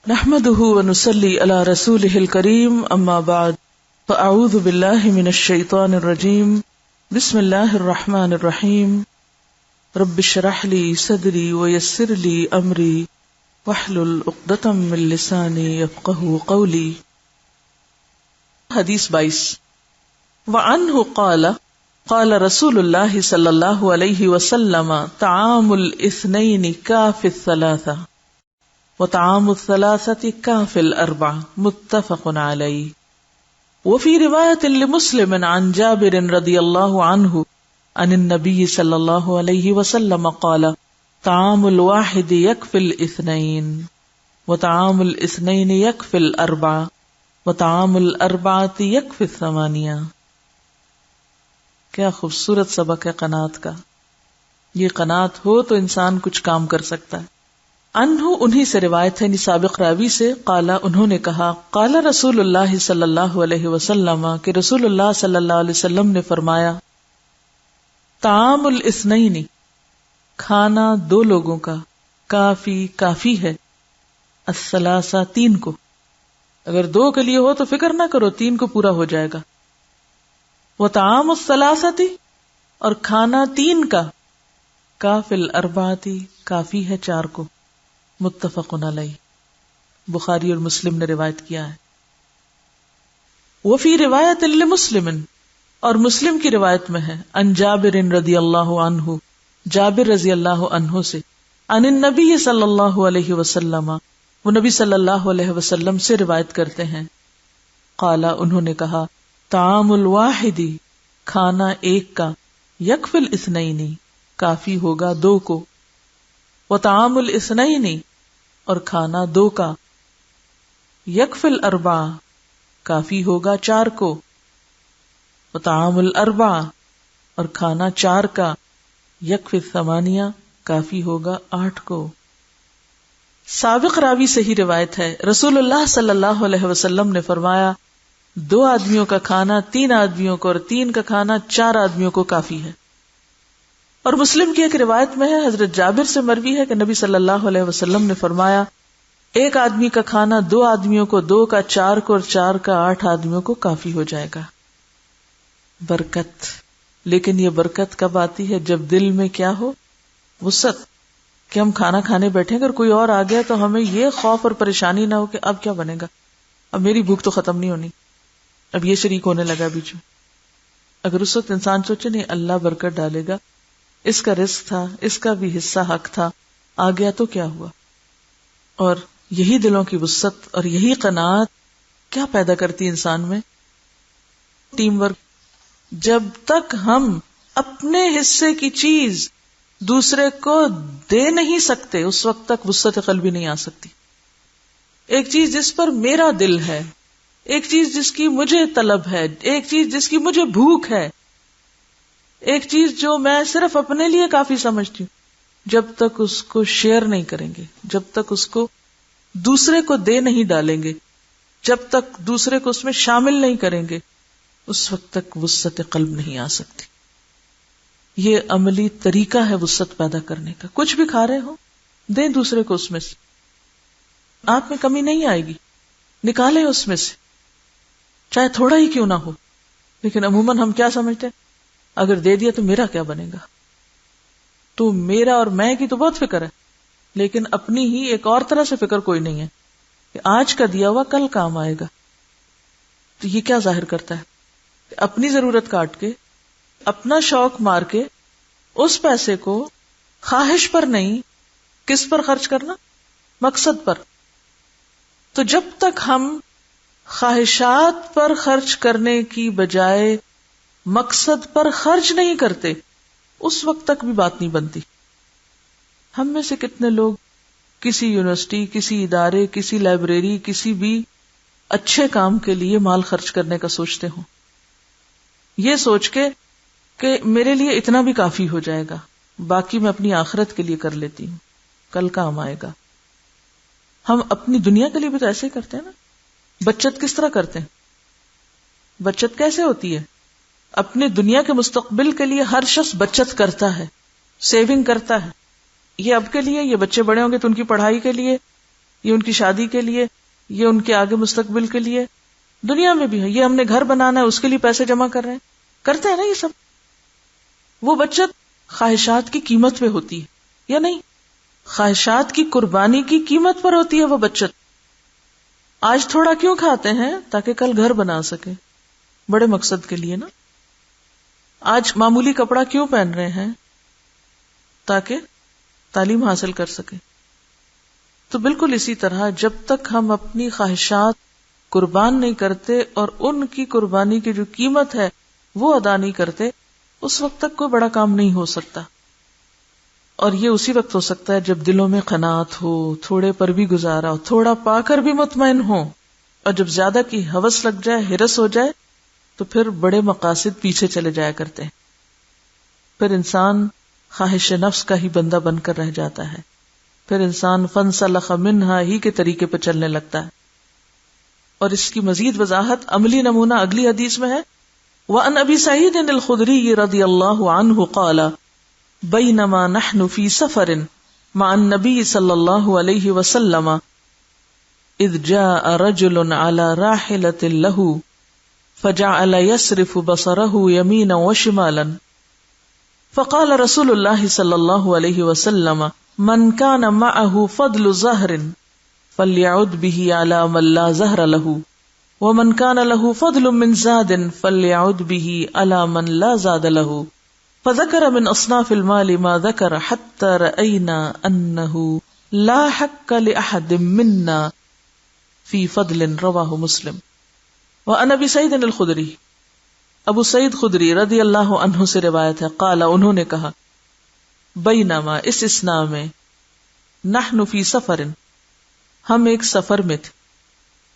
نحمده ونصلي على رسوله الكريم اما بعد فاعوذ بالله من الشيطان الرجيم بسم الله الرحمن الرحيم رب اشرح لي صدري ويسر لي امري واحلل عقدة من لساني يفقهوا قولي. حدیث 22 وعنه قال قال رسول الله صلى الله عليه وسلم طعام الاثنين كافي الثلاثة وطعام الثلاثة كافي الأربعة متفق عليه. وفي رواية لمسلم عن جابر رضي الله عنه عن النبي صلى الله عليه وسلم قال طعام الواحد يكفي الاثنين وطعام الاثنين يكفي الأربعة وطعام الأربعة يكفي الثمانية. کیا خوبصورت سبق ہے قناعت کا. یہ قناعت ہو تو انسان کچھ کام کر سکتا ہے. انہو انہی سے روایت ہے، سابق راوی سے، قالا انہوں نے کہا قال رسول اللہ صلی اللہ علیہ وسلم کہ رسول اللہ صلی اللہ علیہ وسلم نے فرمایا طعام الاثنین کھانا دو لوگوں کا کافی ہے، الثلاثہ تین کو. اگر دو کے لیے ہو تو فکر نہ کرو، تین کو پورا ہو جائے گا. وطعام الثلاثہ اور کھانا تین کا کافی الاربعۃ کافی ہے چار کو. متفق علیہ، بخاری اور مسلم نے روایت کیا ہے. وفی روایت لمسلم اور مسلم کی روایت میں ہے عن جابر رضی اللہ عنہ، جابر رضی اللہ عنہ سے، عن النبی صلی اللہ علیہ وسلم، وہ نبی صلی اللہ علیہ وسلم سے روایت کرتے ہیں. قالا انہوں نے کہا طعام الواحد کھانا ایک کا یکفی الاثنین کافی ہوگا دو کو، وطعام الاثنین اور کھانا دو کا یکفی الاربعہ کافی ہوگا چار کو، وطعام الاربعہ اور کھانا چار کا یکفی الثمانیہ کافی ہوگا آٹھ کو. سابق راوی سے ہی روایت ہے، رسول اللہ صلی اللہ علیہ وسلم نے فرمایا دو آدمیوں کا کھانا تین آدمیوں کو اور تین کا کھانا چار آدمیوں کو کافی ہے. اور مسلم کی ایک روایت میں ہے، حضرت جابر سے مروی ہے کہ نبی صلی اللہ علیہ وسلم نے فرمایا ایک آدمی کا کھانا دو آدمیوں کو، دو کا چار کو اور چار کا آٹھ آدمیوں کو کافی ہو جائے گا. برکت. لیکن یہ برکت کب آتی ہے؟ جب دل میں کیا ہو؟ وسعت. کہ ہم کھانا کھانے بیٹھے اگر کوئی اور آ گیا تو ہمیں یہ خوف اور پریشانی نہ ہو کہ اب کیا بنے گا، اب میری بھوک تو ختم نہیں ہونی، اب یہ شریک ہونے لگا بیچ میں. اگر اس وقت انسان سوچے نہیں اللہ برکت ڈالے گا، اس کا رزق تھا، اس کا بھی حصہ حق تھا، آ گیا تو کیا ہوا. اور یہی دلوں کی وسعت اور یہی قناعت کیا پیدا کرتی انسان میں؟ Team work. جب تک ہم اپنے حصے کی چیز دوسرے کو دے نہیں سکتے اس وقت تک وسعت قلبی نہیں آ سکتی. ایک چیز جس پر میرا دل ہے، ایک چیز جس کی مجھے طلب ہے، ایک چیز جس کی مجھے بھوک ہے، ایک چیز جو میں صرف اپنے لیے کافی سمجھتی ہوں، جب تک اس کو شیئر نہیں کریں گے، جب تک اس کو دوسرے کو دے نہیں ڈالیں گے، جب تک دوسرے کو اس میں شامل نہیں کریں گے، اس وقت تک وسعت قلب نہیں آ سکتی. یہ عملی طریقہ ہے وسعت پیدا کرنے کا. کچھ بھی کھا رہے ہو دیں دوسرے کو، اس میں سے آپ میں کمی نہیں آئے گی، نکالیں اس میں سے، چاہے تھوڑا ہی کیوں نہ ہو. لیکن عموماً ہم کیا سمجھتے ہیں اگر دے دیا تو میرا کیا بنے گا، تو میرا اور میں کی تو بہت فکر ہے، لیکن اپنی ہی ایک اور طرح سے فکر کوئی نہیں ہے کہ آج کا دیا ہوا کل کام آئے گا. تو یہ کیا ظاہر کرتا ہے کہ اپنی ضرورت کاٹ کے، اپنا شوق مار کے اس پیسے کو خواہش پر نہیں، کس پر خرچ کرنا؟ مقصد پر. تو جب تک ہم خواہشات پر خرچ کرنے کی بجائے مقصد پر خرچ نہیں کرتے اس وقت تک بھی بات نہیں بنتی. ہم میں سے کتنے لوگ کسی یونیورسٹی، کسی ادارے، کسی لائبریری، کسی بھی اچھے کام کے لیے مال خرچ کرنے کا سوچتے ہوں، یہ سوچ کے کہ میرے لیے اتنا بھی کافی ہو جائے گا، باقی میں اپنی آخرت کے لیے کر لیتی ہوں، کل کام آئے گا. ہم اپنی دنیا کے لیے بھی تو ایسے ہی کرتے ہیں نا. بچت کس طرح کرتے ہیں؟ بچت کیسے ہوتی ہے؟ اپنے دنیا کے مستقبل کے لیے ہر شخص بچت کرتا ہے، سیونگ کرتا ہے. یہ اب کے لیے، یہ بچے بڑے ہوں گے تو ان کی پڑھائی کے لیے، یہ ان کی شادی کے لیے، یہ ان کے آگے مستقبل کے لیے، دنیا میں بھی ہے، یہ ہم نے گھر بنانا ہے اس کے لیے پیسے جمع کر رہے ہیں، کرتے ہیں نا یہ سب. وہ بچت خواہشات کی قیمت پہ ہوتی ہے یا نہیں؟ خواہشات کی قربانی کی قیمت پر ہوتی ہے وہ بچت. آج تھوڑا کیوں کھاتے ہیں؟ تاکہ کل گھر بنا سکے، بڑے مقصد کے لیے نا. آج معمولی کپڑا کیوں پہن رہے ہیں؟ تاکہ تعلیم حاصل کر سکے. تو بالکل اسی طرح جب تک ہم اپنی خواہشات قربان نہیں کرتے اور ان کی قربانی کی جو قیمت ہے وہ ادا نہیں کرتے، اس وقت تک کوئی بڑا کام نہیں ہو سکتا. اور یہ اسی وقت ہو سکتا ہے جب دلوں میں قناعت ہو، تھوڑے پر بھی گزارا ہو، تھوڑا پا کر بھی مطمئن ہو. اور جب زیادہ کی ہوس لگ جائے، ہرس ہو جائے، تو پھر بڑے مقاصد پیچھے چلے جایا کرتے ہیں. پھر انسان خواہش نفس کا ہی بندہ بن کر رہ جاتا ہے. پھر انسان فانسلخ منہا ہی کے طریقے پہ چلنے لگتا ہے. اور اس کی مزید وضاحت عملی نمونہ اگلی حدیث میں ہے. وعن ابی سعید الخدری رضی اللہ عنہ قال بینما نحن فی سفر مع النبی صلی اللہ علیہ وسلم اذ جاء رجل على راحلة له فجعل يصرف بصره يمينا وشمالا فقال رسول الله صلى الله عليه وسلم من كان معه فضل زهر فليعد به على من لا زهر له ومن كان له فضل من زاد فليعد به على من لا زاد له فذكر من أصناف المال ما ذكر حتى رأينا أنه لا حق لأحد منا في فضل. رواه مسلم. وعن ابی سعید الخدری، ابو سعید خدری رضی اللہ عنہ سے روایت ہے، قال انہوں نے کہا بینما اس اسنا میں نحن فی سفر ہم ایک سفر میں تھے،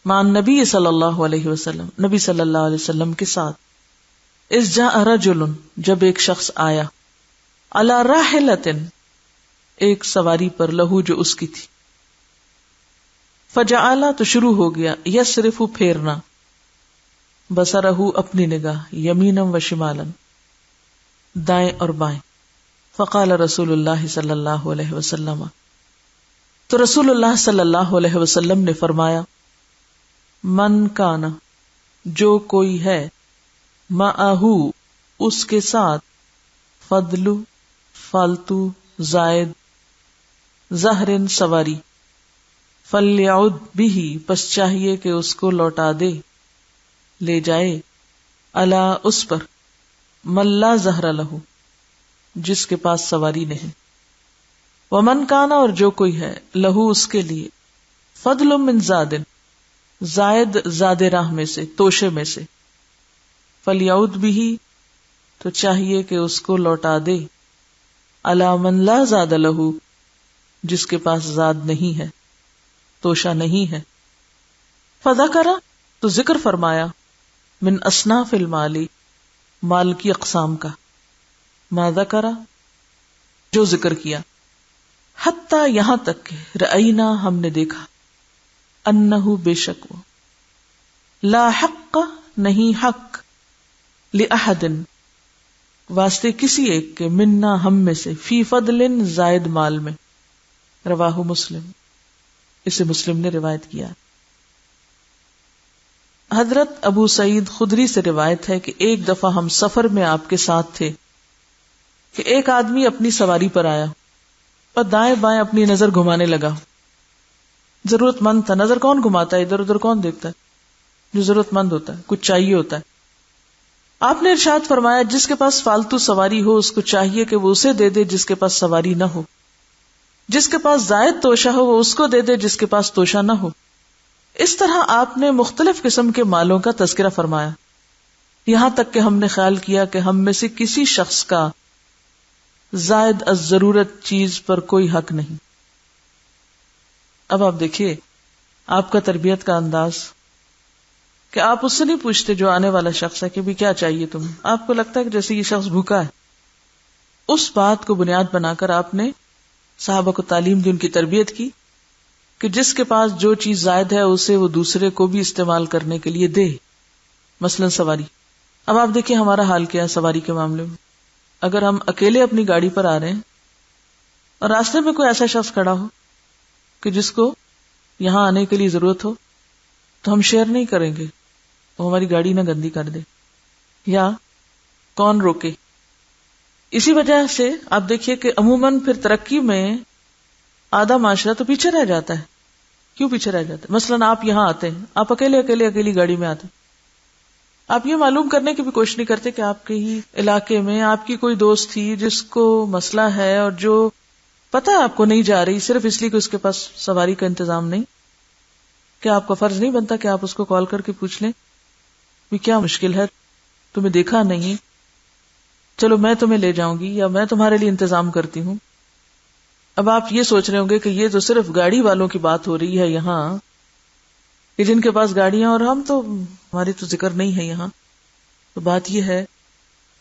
مع النبی صلی اللہ علیہ وسلم نبی صلی اللہ علیہ وسلم کے ساتھ، اذ جاء رجل جب ایک شخص آیا، علی راحلۃ ایک سواری پر، لہو جو اس کی تھی، فجعل تو شروع ہو گیا، یصرف پھیرنا، بصرہ اپنی نگاہ، یمینا و شمالا دائیں اور بائیں. فقال رسول اللہ صلی اللہ علیہ وسلم تو رسول اللہ صلی اللہ علیہ وسلم نے فرمایا من کانا جو کوئی ہے، معہو اس کے ساتھ، فضل فالتو زائد، زہرن سواری، فلیعد بھی پس چاہیے کہ اس کو لوٹا دے، لے جائے، الا اس پر، من لا زہر لہو جس کے پاس سواری نہیں، ومن کانا اور جو کوئی ہے، لہو اس کے لیے، فضل من زاد زائد زاد راہ میں سے، توشے میں سے، فلیعد بھی تو چاہیے کہ اس کو لوٹا دے، الا من لا زاد لہو جس کے پاس زاد نہیں ہے، توشہ نہیں ہے. فذکر تو ذکر فرمایا، من اصناف المالی مال کی اقسام کا، ما ذکر جو ذکر کیا، حتی یہاں تک کہ رأینا ہم نے دیکھا، انہو بے شک وہ، لا حق نہیں حق، لأحد واسطے کسی ایک کے، منا ہم میں سے، فی فضل زائد مال میں. رواہ مسلم اسے مسلم نے روایت کیا. حضرت ابو سعید خدری سے روایت ہے کہ ایک دفعہ ہم سفر میں آپ کے ساتھ تھے کہ ایک آدمی اپنی سواری پر آیا اور دائیں بائیں اپنی نظر گھمانے لگا. ضرورت مند تھا، نظر کون گھماتا ہے، ادھر ادھر کون دیکھتا ہے، جو ضرورت مند ہوتا ہے، کچھ چاہیے ہوتا ہے. آپ نے ارشاد فرمایا جس کے پاس فالتو سواری ہو اس کو چاہیے کہ وہ اسے دے دے جس کے پاس سواری نہ ہو، جس کے پاس زائد توشہ ہو وہ اس کو دے دے جس کے پاس توشہ نہ ہو. اس طرح آپ نے مختلف قسم کے مالوں کا تذکرہ فرمایا، یہاں تک کہ ہم نے خیال کیا کہ ہم میں سے کسی شخص کا زائد از ضرورت چیز پر کوئی حق نہیں. اب آپ دیکھیے آپ کا تربیت کا انداز کہ آپ اس سے نہیں پوچھتے جو آنے والا شخص ہے کہ بھی کیا چاہیے تمہیں، آپ کو لگتا ہے کہ جیسے یہ شخص بھوکا ہے. اس بات کو بنیاد بنا کر آپ نے صحابہ کو تعلیم دی، ان کی تربیت کی کہ جس کے پاس جو چیز زائد ہے اسے وہ دوسرے کو بھی استعمال کرنے کے لیے دے. مثلا سواری. اب آپ دیکھیں ہمارا حال کیا ہے سواری کے معاملے میں. اگر ہم اکیلے اپنی گاڑی پر آ رہے ہیں اور راستے میں کوئی ایسا شخص کھڑا ہو کہ جس کو یہاں آنے کے لیے ضرورت ہو تو ہم شیئر نہیں کریں گے، وہ ہماری گاڑی نہ گندی کر دے، یا کون روکے. اسی وجہ سے آپ دیکھیے کہ عموماً پھر ترقی میں آدھا معاشرہ تو پیچھے رہ جاتا ہے. کیوں پیچھے رہ جاتا ہے؟ مثلاً آپ یہاں آتے ہیں، آپ اکیلی گاڑی میں آتے ہیں، آپ یہ معلوم کرنے کی بھی کوشش نہیں کرتے کہ آپ کے ہی علاقے میں آپ کی کوئی دوست تھی جس کو مسئلہ ہے اور جو پتہ ہے آپ کو نہیں جا رہی، صرف اس لیے کہ اس کے پاس سواری کا انتظام نہیں. کیا آپ کا فرض نہیں بنتا کہ آپ اس کو کال کر کے پوچھ لیں کہ کیا مشکل ہے، تمہیں دیکھا نہیں، چلو میں تمہیں لے جاؤں گی یا میں تمہارے لیے انتظام کرتی ہوں. اب آپ یہ سوچ رہے ہوں گے کہ یہ تو صرف گاڑی والوں کی بات ہو رہی ہے یہاں، کہ جن کے پاس گاڑیاں، اور ہم تو ہماری تو ذکر نہیں ہے یہاں. تو بات یہ ہے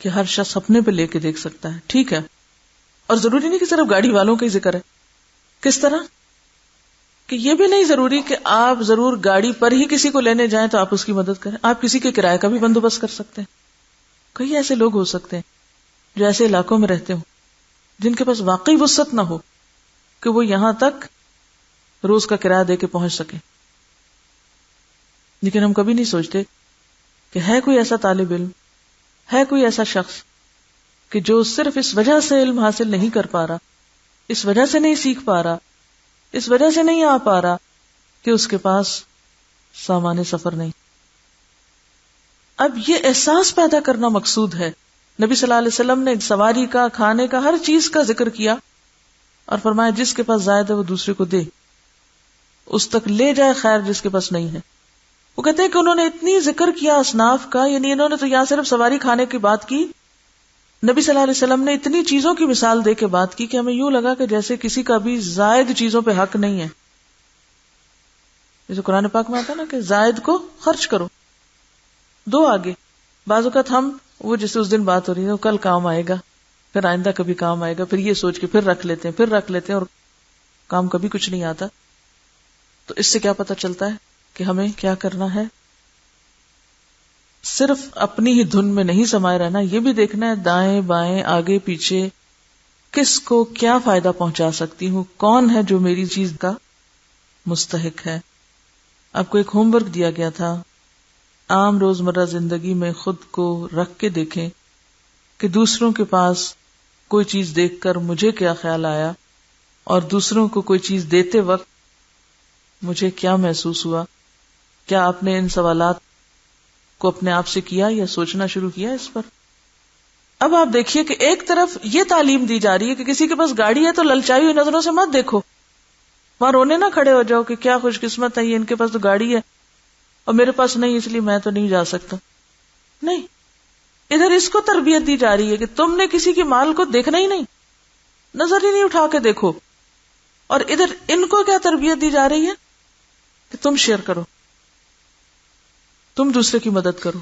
کہ ہر شخص اپنے پہ لے کے دیکھ سکتا ہے، ٹھیک ہے، اور ضروری نہیں کہ صرف گاڑی والوں کا ہی ذکر ہے. کس طرح کہ یہ بھی نہیں ضروری کہ آپ ضرور گاڑی پر ہی کسی کو لینے جائیں تو آپ اس کی مدد کریں، آپ کسی کے کرائے کا بھی بندوبست کر سکتے ہیں. کئی ایسے لوگ ہو سکتے ہیں جو ایسے علاقوں میں رہتے ہوں جن کے پاس واقعی وسعت نہ ہو کہ وہ یہاں تک روز کا کرایہ دے کے پہنچ سکیں، لیکن ہم کبھی نہیں سوچتے کہ ہے کوئی ایسا طالب علم، ہے کوئی ایسا شخص کہ جو صرف اس وجہ سے علم حاصل نہیں کر پا رہا، اس وجہ سے نہیں سیکھ پا رہا، اس وجہ سے نہیں آ پا رہا کہ اس کے پاس سامان سفر نہیں. اب یہ احساس پیدا کرنا مقصود ہے. نبی صلی اللہ علیہ وسلم نے سواری کا، کھانے کا، ہر چیز کا ذکر کیا اور فرمایا جس کے پاس زائد ہے وہ دوسرے کو دے، اس تک لے جائے خیر جس کے پاس نہیں ہے. وہ کہتے ہیں کہ انہوں نے اتنی ذکر کیا اصناف کا، یعنی انہوں نے تو یہاں صرف سواری کھانے کی بات کی، نبی صلی اللہ علیہ وسلم نے اتنی چیزوں کی مثال دے کے بات کی کہ ہمیں یوں لگا کہ جیسے کسی کا بھی زائد چیزوں پہ حق نہیں ہے. جیسے قرآن پاک میں آتا نا کہ زائد کو خرچ کرو، دو آگے. بعض اوقات ہم وہ جیسے اس دن بات ہو رہی ہے وہ کل کام آئے گا، پھر آئندہ کبھی کام آئے گا، پھر یہ سوچ کے پھر رکھ لیتے ہیں اور کام کبھی کچھ نہیں آتا. تو اس سے کیا پتہ چلتا ہے کہ ہمیں کیا کرنا ہے؟ صرف اپنی ہی دھن میں نہیں سمائے رہنا، یہ بھی دیکھنا ہے دائیں بائیں آگے پیچھے کس کو کیا فائدہ پہنچا سکتی ہوں، کون ہے جو میری چیز کا مستحق ہے. آپ کو ایک ہوم ورک دیا گیا تھا، عام روزمرہ زندگی میں خود کو رکھ کے دیکھیں کہ دوسروں کے پاس کوئی چیز دیکھ کر مجھے کیا خیال آیا اور دوسروں کو کوئی چیز دیتے وقت مجھے کیا محسوس ہوا. کیا آپ نے ان سوالات کو اپنے آپ سے کیا یا سوچنا شروع کیا اس پر؟ اب آپ دیکھیے کہ ایک طرف یہ تعلیم دی جا رہی ہے کہ کسی کے پاس گاڑی ہے تو للچائی ہوئی نظروں سے مت دیکھو، وہاں رونے نہ کھڑے ہو جاؤ کہ کیا خوش قسمت ہے یہ، ان کے پاس تو گاڑی ہے اور میرے پاس نہیں اس لیے میں تو نہیں جا سکتا. نہیں، ادھر اس کو تربیت دی جا رہی ہے کہ تم نے کسی کی مال کو دیکھنا ہی نہیں، نظر ہی نہیں اٹھا کے دیکھو. اور ادھر ان کو کیا تربیت دی جا رہی ہے کہ تم شیئر کرو، تم دوسرے کی مدد کرو.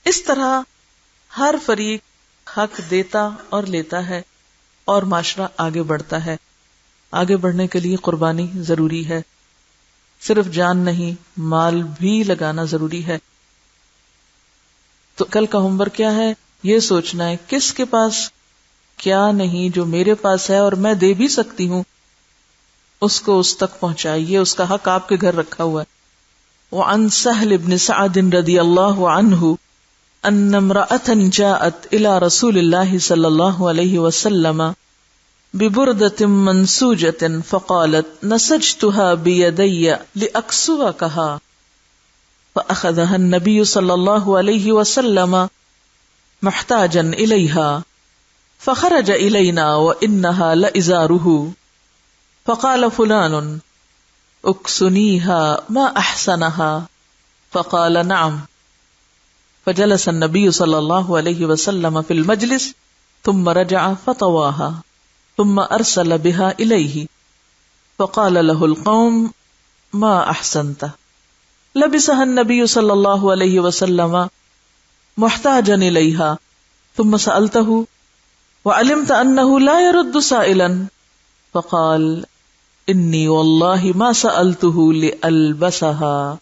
اس طرح ہر فریق حق دیتا اور لیتا ہے اور معاشرہ آگے بڑھتا ہے. آگے بڑھنے کے لیے قربانی ضروری ہے، صرف جان نہیں مال بھی لگانا ضروری ہے. تو کل کا ہوم ورک کیا ہے؟ یہ سوچنا ہے کس کے پاس کیا نہیں جو میرے پاس ہے اور میں دے بھی سکتی ہوں، اس کو اس تک پہنچائیے، اس کا حق آپ کے گھر رکھا ہوا ہے. وعن سہل بن سعد رضی اللہ عنہ ان امرأة جاءت الى رسول اللہ صلی اللہ علیہ وسلم ببردة منسوجة فقالت نسجتها بيدي لأكسوكها فأخذها النبي صلى الله عليه وسلم محتاجا إليها فخرج إلينا وإنها لإزاره فقال فلان اكسنيها ما أحسنها فقال نعم فجلس النبي صلى الله عليه وسلم في المجلس ثم رجع فطواها ثم أرسل بها إليه فقال له القوم ما أحسنت لبسها النبي صلى الله عليه وسلم محتاجا إليها ثم سألته وعلمت أنه لا يرد سائلا فقال انی واللہ ما سألته لألبسها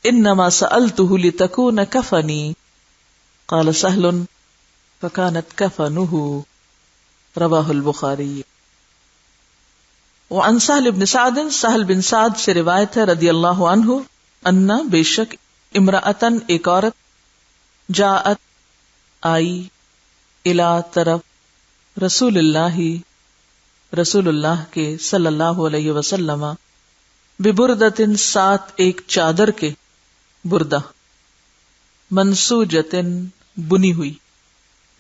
انما سألته لتكون کفنی قال سہل فكانت کفنه رواہ البخاری. وعن سہل بن سعد، سہل بن سعد سے روایت ہے رضی اللہ عنہ، انا بے شک، امرأتن ایک عورت، جاءت آئی، الی طرف، رسول اللہ رسول اللہ کے صلی اللہ علیہ وسلم، ببردتن ساتھ ایک چادر کے، بردہ، منسوجتن بنی ہوئی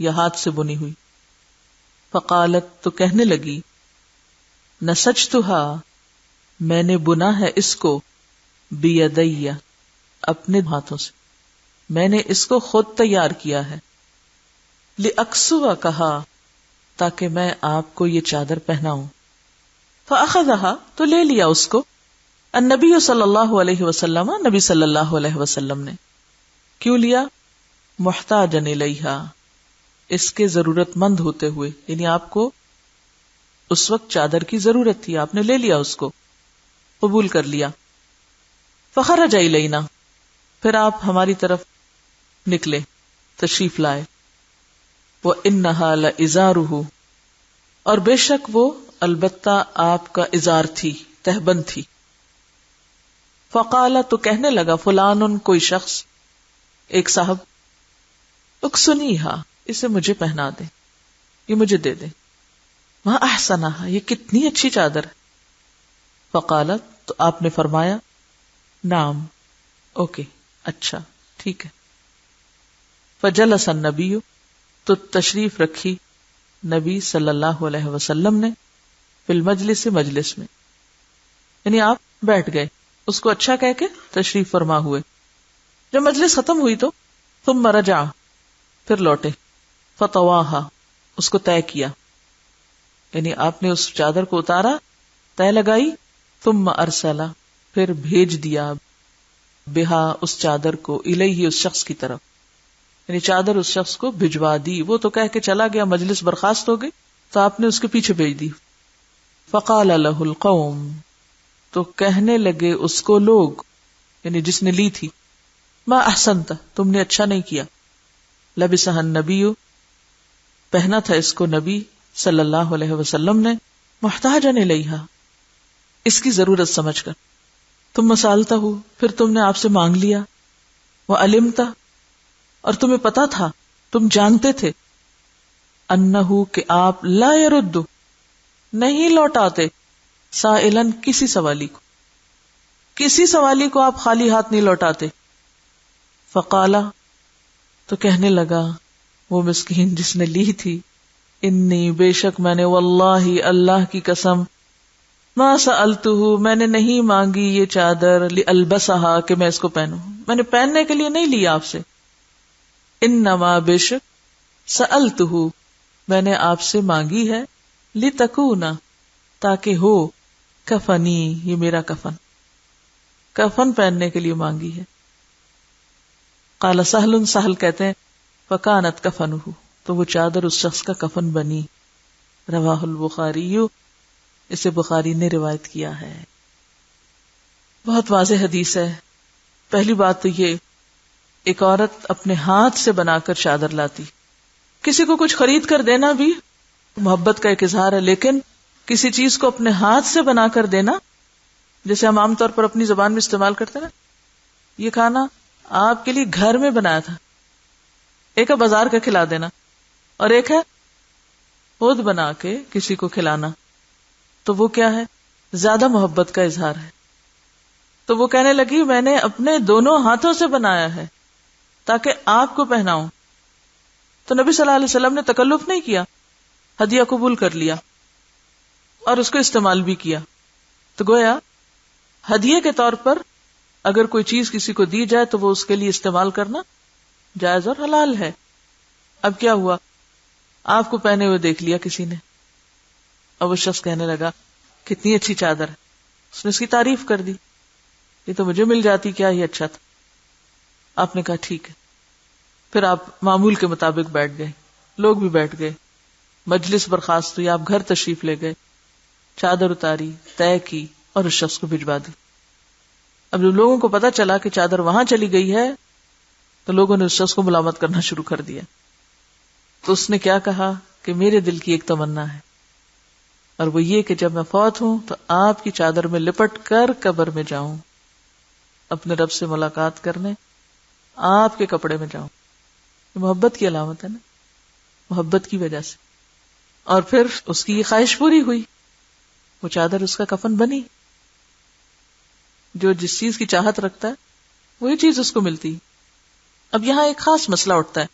یا ہاتھ سے بنی ہوئی، فقالت تو کہنے لگی، نسجتها میں نے بنا ہے اس کو، بیدی اپنے ہاتھوں سے، میں نے اس کو خود تیار کیا ہے، لأکسوا کہا تاکہ میں آپ کو یہ چادر پہناؤں، فاخذها تو لے لیا اس کو، النبی صلی اللہ علیہ وسلم نبی صلی اللہ علیہ وسلم نے، کیوں لیا؟ محتاجا الیہا اس کے ضرورت مند ہوتے ہوئے، یعنی آپ کو اس وقت چادر کی ضرورت تھی، آپ نے لے لیا اس کو، قبول کر لیا، فخرج الینا پھر آپ ہماری طرف نکلے، تشریف لائے، وانہا لازارہ اور بے شک وہ البتہ آپ کا ازار تھی، تہبند تھی، فقال تو کہنے لگا، فلان کوئی شخص، ایک صاحب، اکسنیہا اسے مجھے پہنا دے، یہ مجھے دے دے، وہاں احسنہا یہ کتنی اچھی چادر ہے، فقالت تو آپ نے فرمایا، نعم اوکے اچھا ٹھیک ہے، فجلس النبی تو تشریف رکھی نبی صلی اللہ علیہ وسلم نے، فی المجلس مجلس میں، یعنی آپ بیٹھ گئے، اس کو اچھا کہہ کے تشریف فرما ہوئے، جب مجلس ختم ہوئی تو ثم رجع پھر لوٹے، فطواہا اس کو طے کیا، یعنی آپ نے اس چادر کو اتارا، طے لگائی، ثم ارسلا پھر بھیج دیا، بہا اس چادر کو، الیہ اس شخص کی طرف، یعنی چادر اس شخص کو بھجوا دی، وہ تو کہہ کے چلا گیا، مجلس برخاست ہو گئی تو آپ نے اس کے پیچھے بھیج دی، فقال لہ القوم تو کہنے لگے اس کو لوگ، یعنی جس نے لی تھی، ما احسنت تم نے اچھا نہیں کیا، لبسہ النبی پہنا تھا اس کو نبی صلی اللہ علیہ وسلم نے، محتاجا الیہا اس کی ضرورت سمجھ کر، تم مسالتا ہو پھر تم نے آپ سے مانگ لیا، وعلمتا اور تمہیں پتا تھا، تم جانتے تھے، انہو کہ آپ لا یرد نہیں لوٹاتے، سائلن کسی سوالی کو، کسی سوالی کو آپ خالی ہاتھ نہیں لوٹاتے، فقالا تو کہنے لگا وہ مسکین جس نے لی تھی، انی بے شک میں نے، واللہ اللہ کی قسم، ما سألتہ میں نے نہیں مانگی یہ چادر، لألبسہا کہ میں اس کو پہنوں، میں نے پہننے کے لیے نہیں لی آپ سے، انما بے شک، سألتہ میں نے آپ سے مانگی ہے، لتکونا تاکہ ہو، کفنی یہ میرا کفن، کفن پہننے کے لیے مانگی ہے، قال سہل سہل کہتے ہیں، فکانت کفنہ تو وہ چادر اس شخص کا کفن بنی، رواہ البخاری اسے بخاری نے روایت کیا ہے۔ بہت واضح حدیث ہے۔ پہلی بات تو یہ، ایک عورت اپنے ہاتھ سے بنا کر چادر لاتی، کسی کو کچھ خرید کر دینا بھی محبت کا ایک اظہار ہے، لیکن کسی چیز کو اپنے ہاتھ سے بنا کر دینا، جیسے ہم عام طور پر اپنی زبان میں استعمال کرتے نا، یہ کھانا آپ کے لیے گھر میں بنایا تھا، ایک ہے بازار کا کھلا دینا اور ایک ہے خود بنا کے کسی کو کھلانا، تو وہ کیا ہے؟ زیادہ محبت کا اظہار ہے۔ تو وہ کہنے لگی میں نے اپنے دونوں ہاتھوں سے بنایا ہے تاکہ آپ کو پہناؤں۔ تو نبی صلی اللہ علیہ وسلم نے تکلف نہیں کیا، ہدیہ قبول کر لیا اور اس کو استعمال بھی کیا۔ تو گویا ہدیے کے طور پر اگر کوئی چیز کسی کو دی جائے تو وہ اس کے لیے استعمال کرنا جائز اور حلال ہے۔ اب کیا ہوا، آپ کو پہنے ہوئے دیکھ لیا کسی نے اور وہ شخص کہنے لگا کتنی اچھی چادر ہے، اس نے اس کی تعریف کر دی، یہ تو مجھے مل جاتی، کیا ہی اچھا تھا۔ آپ نے کہا ٹھیک ہے، پھر آپ معمول کے مطابق بیٹھ گئے، لوگ بھی بیٹھ گئے، مجلس برخاست ہوئی، آپ گھر تشریف لے گئے، چادر اتاری، طے کی اور اس شخص کو بھجوا دی۔ اب جب لوگوں کو پتا چلا کہ چادر وہاں چلی گئی ہے تو لوگوں نے اس شخص کو ملامت کرنا شروع کر دیا۔ تو اس نے کیا کہا کہ میرے دل کی ایک تمنا ہے، اور وہ یہ کہ جب میں فوت ہوں تو آپ کی چادر میں لپٹ کر قبر میں جاؤں، اپنے رب سے ملاقات کرنے آپ کے کپڑے میں جاؤں. یہ محبت کی علامت ہے نا، محبت کی وجہ سے. اور پھر اس کی یہ خواہش پوری ہوئی، وہ چادر اس کا کفن بنی. جو جس چیز کی چاہت رکھتا ہے وہی چیز اس کو ملتی. اب یہاں ایک خاص مسئلہ اٹھتا ہے،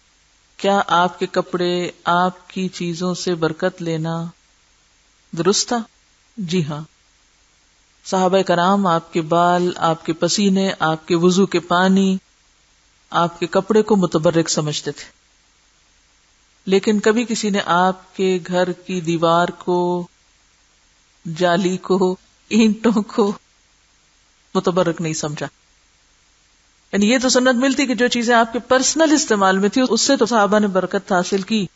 کیا آپ کے کپڑے، آپ کی چیزوں سے برکت لینا درست تھا؟ جی ہاں. صحابہ کرام آپ کے بال، آپ کے پسینے، آپ کے وضو کے پانی، آپ کے کپڑے کو متبرک سمجھتے تھے. لیکن کبھی کسی نے آپ کے گھر کی دیوار کو، جالی کو، اینٹوں کو متبرک نہیں سمجھا. یعنی یہ تو سنت ملتی کہ جو چیزیں آپ کے پرسنل استعمال میں تھی اس سے تو صحابہ نے برکت حاصل کی.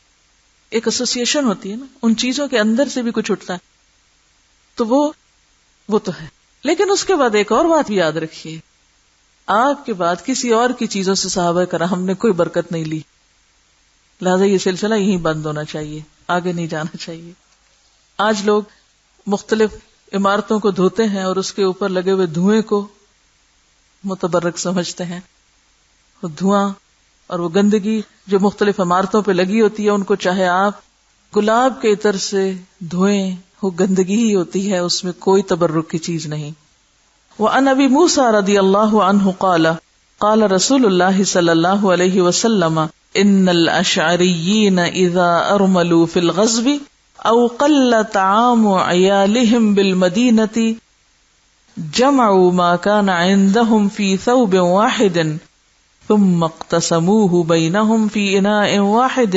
ایک ایسوسیشن ہوتی ہے نا، ان چیزوں کے اندر سے بھی کچھ اٹھتا ہے، تو وہ تو ہے. لیکن اس کے بعد ایک اور بات بھی یاد رکھیے، آپ کے بعد کسی اور کی چیزوں سے صحابہ کرام نے کوئی برکت نہیں لی، لہذا یہ سلسلہ یہیں بند ہونا چاہیے، آگے نہیں جانا چاہیے. آج لوگ مختلف عمارتوں کو دھوتے ہیں اور اس کے اوپر لگے ہوئے دھوئیں کو متبرک سمجھتے ہیں. وہ دھواں اور وہ گندگی جو مختلف عمارتوں پہ لگی ہوتی ہے، ان کو چاہے آپ گلاب کے عطر سے دھوئیں، وہ گندگی ہی ہوتی ہے، اس میں کوئی تبرک کی چیز نہیں. وعن ابی موسیٰ رضی اللہ عنہ قال قال رسول اللہ صلی اللہ علیہ وسلم ان الاشعریین اذا ارملوا فی الغزو او قل طعام عیالہم بالمدینة جمعوا ما كان عندهم في ثوب واحد ثم اقتسموه بينهم في إناء واحد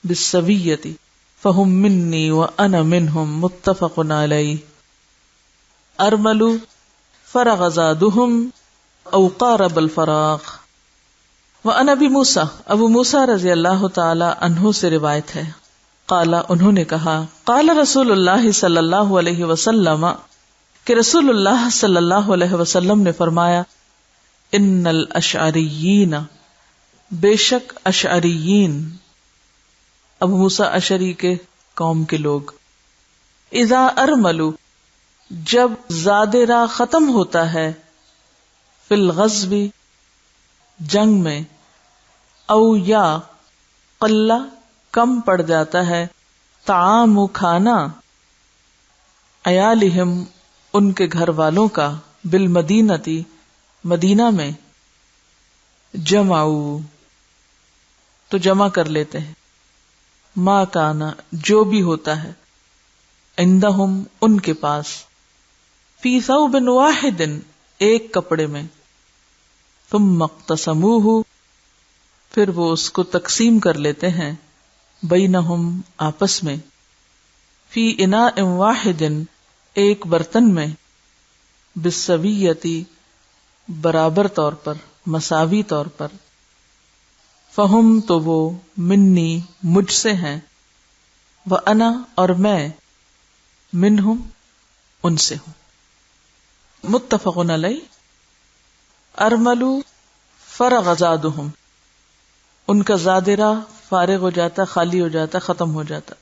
بالسوية فهم مني وأنا منهم متفق عليه. أرملوا فرغ زادهم أو قارب الفراغ. وعن أبي موسى، ابو موسیٰ رضی اللہ تعالی عنہ سے روایت ہے، قال انہوں نے کہا، قال رسول اللہ صلی اللہ علیہ وسلم کہ رسول اللہ صلی اللہ علیہ وسلم نے فرمایا، ان الاشعریین بے شک اشعریین، ابو موسیٰ اشعری کے قوم کے لوگ، اذا ارملوا جب زاد راہ ختم ہوتا ہے، فی الغزو جنگ میں، او یا قل کم پڑ جاتا ہے، طعام کھانا، عیالہم ان کے گھر والوں کا، بالمدینتی مدینہ میں، جمعو تو جمع کر لیتے ہیں، ما کانا جو بھی ہوتا ہے، عندہم ان کے پاس، فی ثوب واحد ایک کپڑے میں، ثم اقتسموہ پھر وہ اس کو تقسیم کر لیتے ہیں، بینہم آپس میں، فی اناء واحد ایک برتن میں، بالسویتی برابر طور پر، مساوی طور پر، فہم تو وہ، منی مجھ سے ہیں، وَأَنَا اور میں، منہم ان سے ہوں. متفقن علیہ. ارملو فرغ زادہم ان کا زادرہ فارغ ہو جاتا، خالی ہو جاتا، ختم ہو جاتا.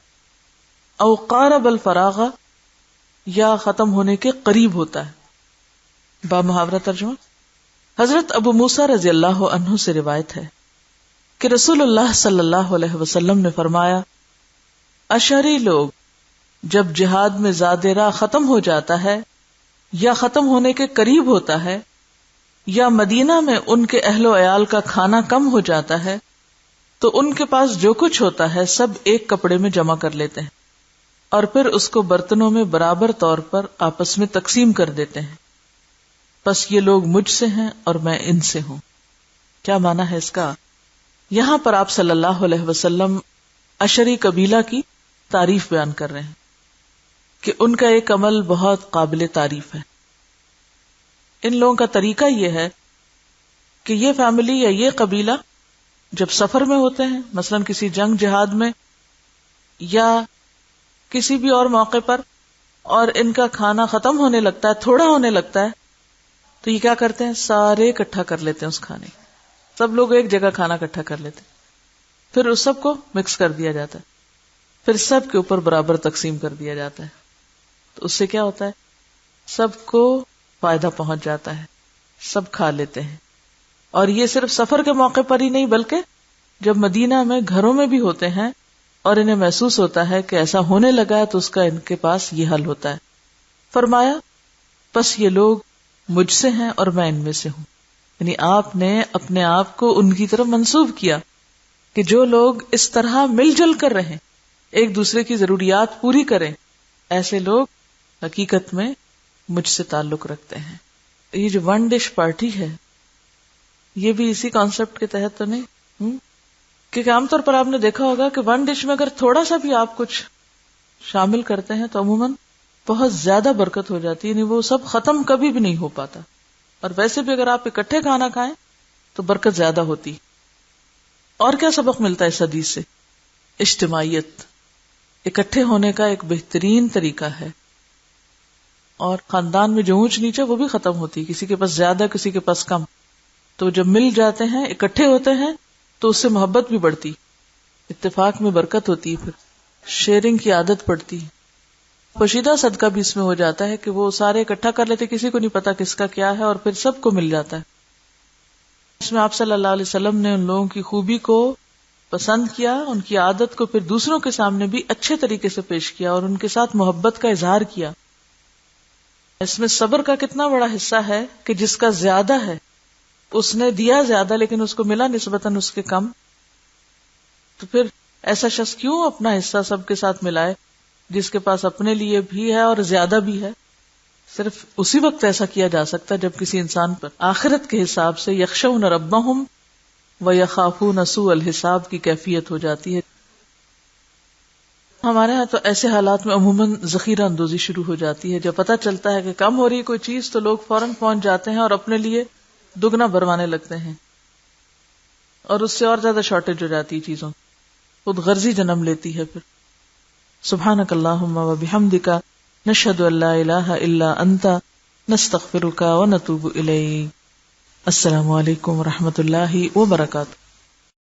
او قارب الفراغ یا ختم ہونے کے قریب ہوتا ہے. با محاورہ ترجمہ. حضرت ابو موسیٰ رضی اللہ عنہ سے روایت ہے کہ رسول اللہ صلی اللہ علیہ وسلم نے فرمایا، اشعری لوگ جب جہاد میں زاد راہ ختم ہو جاتا ہے یا ختم ہونے کے قریب ہوتا ہے، یا مدینہ میں ان کے اہل و عیال کا کھانا کم ہو جاتا ہے، تو ان کے پاس جو کچھ ہوتا ہے سب ایک کپڑے میں جمع کر لیتے ہیں اور پھر اس کو برتنوں میں برابر طور پر آپس میں تقسیم کر دیتے ہیں. بس یہ لوگ مجھ سے ہیں اور میں ان سے ہوں. کیا معنی ہے اس کا؟ یہاں پر آپ صلی اللہ علیہ وسلم اشعری قبیلہ کی تعریف بیان کر رہے ہیں کہ ان کا ایک عمل بہت قابل تعریف ہے. ان لوگوں کا طریقہ یہ ہے کہ یہ فیملی یا یہ قبیلہ جب سفر میں ہوتے ہیں، مثلا کسی جنگ جہاد میں یا کسی بھی اور موقع پر، اور ان کا کھانا ختم ہونے لگتا ہے، تھوڑا ہونے لگتا ہے، تو یہ کیا کرتے ہیں، سارے اکٹھا کر لیتے ہیں اس کھانے. سب لوگ ایک جگہ کھانا اکٹھا کر لیتے ہیں، پھر اس سب کو مکس کر دیا جاتا ہے، پھر سب کے اوپر برابر تقسیم کر دیا جاتا ہے. تو اس سے کیا ہوتا ہے؟ سب کو فائدہ پہنچ جاتا ہے، سب کھا لیتے ہیں. اور یہ صرف سفر کے موقع پر ہی نہیں بلکہ جب مدینہ میں گھروں میں بھی ہوتے ہیں اور انہیں محسوس ہوتا ہے کہ ایسا ہونے لگا ہے تو اس کا ان کے پاس یہ حل ہوتا ہے. فرمایا پس یہ لوگ مجھ سے ہیں اور میں ان میں سے ہوں. یعنی آپ نے اپنے آپ کو ان کی طرف منسوب کیا کہ جو لوگ اس طرح مل جل کر رہیں، ایک دوسرے کی ضروریات پوری کریں، ایسے لوگ حقیقت میں مجھ سے تعلق رکھتے ہیں. یہ جو ون ڈش پارٹی ہے یہ بھی اسی کانسیپٹ کے تحت تو نہیں، کیونکہ عام طور پر آپ نے دیکھا ہوگا کہ ون ڈش میں اگر تھوڑا سا بھی آپ کچھ شامل کرتے ہیں تو عموماً بہت زیادہ برکت ہو جاتی ہے. یعنی وہ سب ختم کبھی بھی نہیں ہو پاتا. اور ویسے بھی اگر آپ اکٹھے کھانا کھائیں تو برکت زیادہ ہوتی. اور کیا سبق ملتا ہے اس حدیث سے؟ اجتماعیت، اکٹھے ہونے کا ایک بہترین طریقہ ہے. اور خاندان میں جو اونچ نیچے وہ بھی ختم ہوتی، کسی کے پاس زیادہ کسی کے پاس کم. تو جب مل جاتے ہیں اکٹھے ہوتے ہیں تو اس سے محبت بھی بڑھتی، اتفاق میں برکت ہوتی، پھر شیئرنگ کی عادت پڑتی. پوشیدہ صدقہ بھی اس میں ہو جاتا ہے کہ وہ سارے اکٹھا کر لیتے، کسی کو نہیں پتا کس کا کیا ہے، اور پھر سب کو مل جاتا ہے. اس میں آپ صلی اللہ علیہ وسلم نے ان لوگوں کی خوبی کو پسند کیا، ان کی عادت کو پھر دوسروں کے سامنے بھی اچھے طریقے سے پیش کیا اور ان کے ساتھ محبت کا اظہار کیا. اس میں صبر کا کتنا بڑا حصہ ہے کہ جس کا زیادہ ہے اس نے دیا زیادہ لیکن اس کو ملا نسبتاً اس کے کم. تو پھر ایسا شخص کیوں اپنا حصہ سب کے ساتھ ملائے جس کے پاس اپنے لیے بھی ہے اور زیادہ بھی ہے. صرف اسی وقت ایسا کیا جا سکتا ہے جب کسی انسان پر آخرت کے حساب سے یخشون ربہم ویخافون سوء الحساب کی کیفیت ہو جاتی ہے. ہمارے ہاں تو ایسے حالات میں عموماً ذخیرہ اندوزی شروع ہو جاتی ہے. جب پتہ چلتا ہے کہ کم ہو رہی ہے کوئی چیز تو لوگ فوراً پہنچ جاتے ہیں اور اپنے لیے دگنا بھروانے لگتے ہیں، اور اس سے اور زیادہ شارٹیج ہو جاتی ہے چیزوں، خود غرضی جنم لیتی ہے. پھر سبحانک اللہم و بحمدک نشہد ان لا الہ الا انت نستغفرک و نتوب الیک. السلام علیکم و رحمۃ اللہ وبرکاتہ.